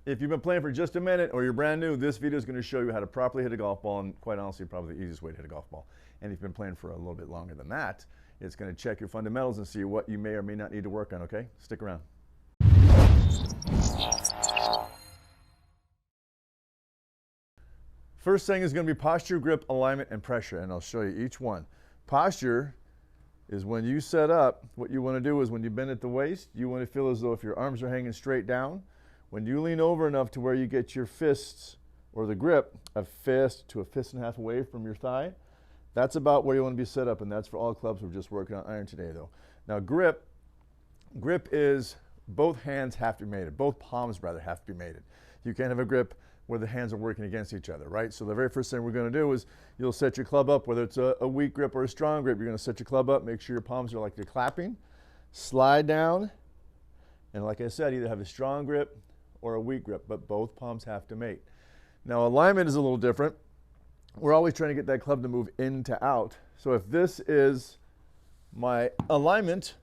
If you've been playing for just a minute or you're brand new, this video is going to show you how to properly hit a golf ball, and quite honestly, probably the easiest way to hit a golf ball. And if you've been playing for a little bit longer than that, it's going to check your fundamentals and see what you may or may not need to work on, okay? Stick around. First thing is going to be posture, grip, alignment, and pressure, and I'll show you each one. Posture is when you set up, what you want to do is when you bend at the waist, you want to feel as though if your arms are hanging straight down, when you lean over enough to where you get your fists or the grip a fist to a fist and a half away from your thigh, that's about where you want to be set up, and that's for all clubs. We're just working on iron today though. Now grip is both hands have to be mated, both palms rather have to be mated. You can't have a grip where the hands are working against each other, right? So the very first thing we're going to do is you'll set your club up, whether it's a weak grip or a strong grip, you're going to set your club up, make sure your palms are like you're clapping, slide down, and like I said, either have a strong grip or a weak grip, but both palms have to mate. Now alignment is a little different. We're always trying to get that club to move in to out. So if this is my alignment,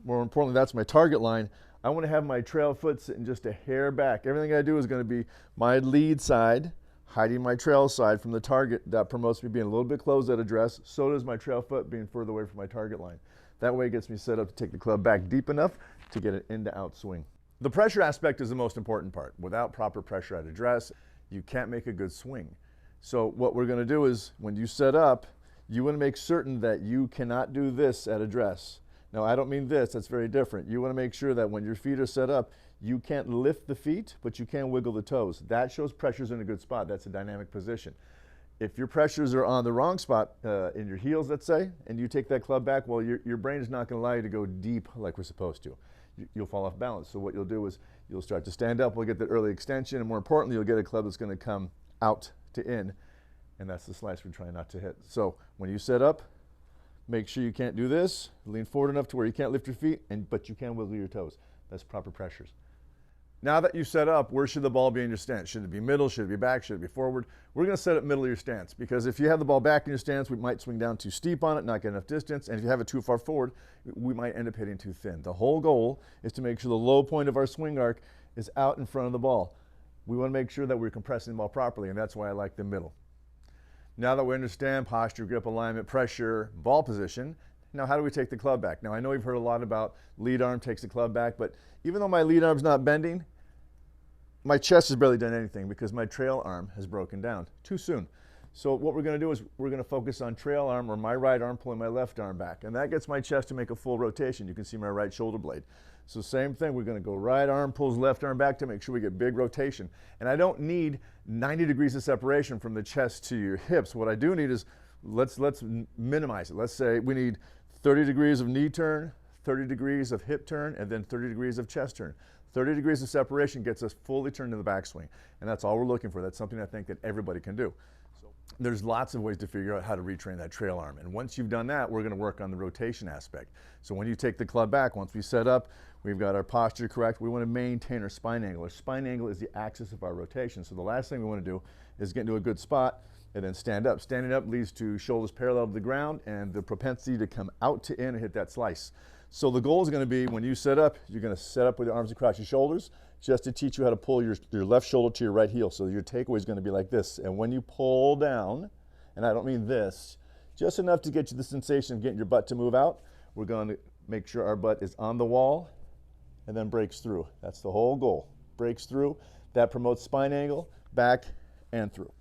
more importantly, that's my target line, I want to have my trail foot sitting just a hair back. Everything I do is going to be my lead side, hiding my trail side from the target. That promotes me being a little bit closed at address. So does my trail foot being further away from my target line. That way it gets me set up to take the club back deep enough to get an in to out swing. The pressure aspect is the most important part. Without proper pressure at address, you can't make a good swing. So what we're going to do is when you set up, you want to make certain that you cannot do this at address. Now, I don't mean this, that's very different. You want to make sure that when your feet are set up, you can't lift the feet, but you can wiggle the toes. That shows pressure's in a good spot. That's a dynamic position. If your pressures are on the wrong spot, in your heels, let's say, and you take that club back, well, your brain is not going to allow you to go deep like we're supposed to. You'll fall off balance. So what you'll do is you'll start to stand up, we'll get that early extension, and more importantly, you'll get a club that's going to come out to in, and that's the slice we're trying not to hit. So when you set up, make sure you can't do this. Lean forward enough to where you can't lift your feet, but you can wiggle your toes. That's proper pressures. Now that you've set up, where should the ball be in your stance? Should it be middle? Should it be back? Should it be forward? We're going to set it middle of your stance, because if you have the ball back in your stance, we might swing down too steep on it, not get enough distance, and if you have it too far forward, we might end up hitting too thin. The whole goal is to make sure the low point of our swing arc is out in front of the ball. We want to make sure that we're compressing the ball properly, and that's why I like the middle. Now that we understand posture, grip, alignment, pressure, ball position, now how do we take the club back? Now I know you've heard a lot about lead arm takes the club back, but even though my lead arm's not bending, my chest has barely done anything because my trail arm has broken down too soon. So what we're going to do is we're going to focus on trail arm, or my right arm pulling my left arm back, and that gets my chest to make a full rotation. You can see my right shoulder blade. So same thing, we're going to go right arm pulls left arm back to make sure we get big rotation. And I don't need 90 degrees of separation from the chest to your hips. What I do need is, let's minimize it. Let's say we need 30 degrees of knee turn, 30 degrees of hip turn, and then 30 degrees of chest turn. 30 degrees of separation gets us fully turned to the backswing, and that's all we're looking for. That's something I think that everybody can do. So there's lots of ways to figure out how to retrain that trail arm, and once you've done that, we're going to work on the rotation aspect. So when you take the club back, once we set up, we've got our posture correct, we want to maintain our spine angle. Our spine angle is the axis of our rotation, so the last thing we want to do is get into a good spot and then stand up. Standing up leads to shoulders parallel to the ground and the propensity to come out to in and hit that slice. So the goal is going to be, when you set up, you're going to set up with your arms across your shoulders just to teach you how to pull your left shoulder to your right heel. So your takeaway is going to be like this. And when you pull down, and I don't mean this, just enough to get you the sensation of getting your butt to move out, we're going to make sure our butt is on the wall and then breaks through. That's the whole goal. Breaks through. That promotes spine angle, back, and through.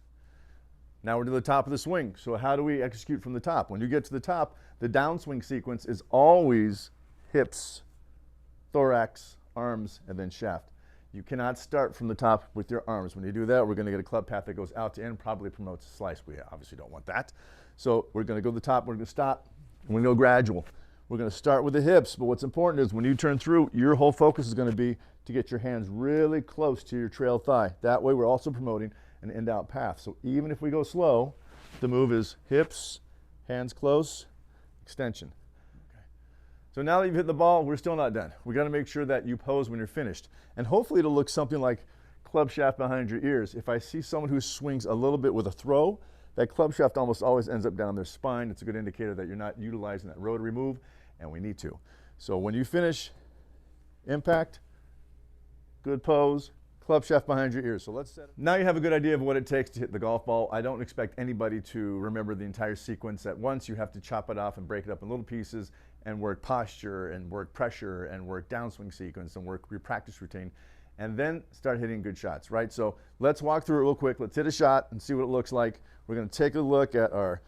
Now we're to the top of the swing. So how do we execute from the top? When you get to the top, the downswing sequence is always hips, thorax, arms, and then shaft. You cannot start from the top with your arms. When you do that, we're going to get a club path that goes out to in, probably promotes a slice. We obviously don't want that. So we're going to go to the top, we're going to stop, and we're going to go gradual. We're going to start with the hips, but what's important is when you turn through, your whole focus is going to be to get your hands really close to your trail thigh. That way we're also promoting an in-out path. So even if we go slow, the move is hips, hands close, extension. Okay. So now that you've hit the ball, we're still not done. We got to make sure that you pose when you're finished. And hopefully it'll look something like club shaft behind your ears. If I see someone who swings a little bit with a throw, that club shaft almost always ends up down their spine. It's a good indicator that you're not utilizing that rotary move, and we need to. So when you finish, impact, good pose, club shaft behind your ears. So let's set it. Now you have a good idea of what it takes to hit the golf ball. I don't expect anybody to remember the entire sequence at once. You have to chop it off and break it up in little pieces and work posture and work pressure and work downswing sequence and work your practice routine, and then start hitting good shots, right? So let's walk through it real quick. Let's hit a shot and see what it looks like. We're going to take a look at our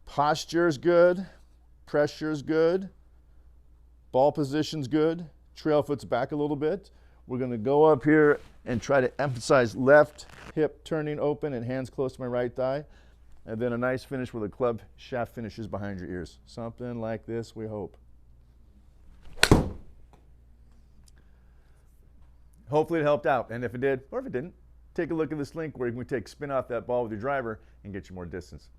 posture is good, pressure is good, ball position's good, trail foot's back a little bit. We're going to go up here and try to emphasize left hip turning open and hands close to my right thigh. And then a nice finish where the club shaft finishes behind your ears. Something like this, we hope. Hopefully it helped out. And if it did, or if it didn't, take a look at this link where you can spin off that ball with your driver and get you more distance.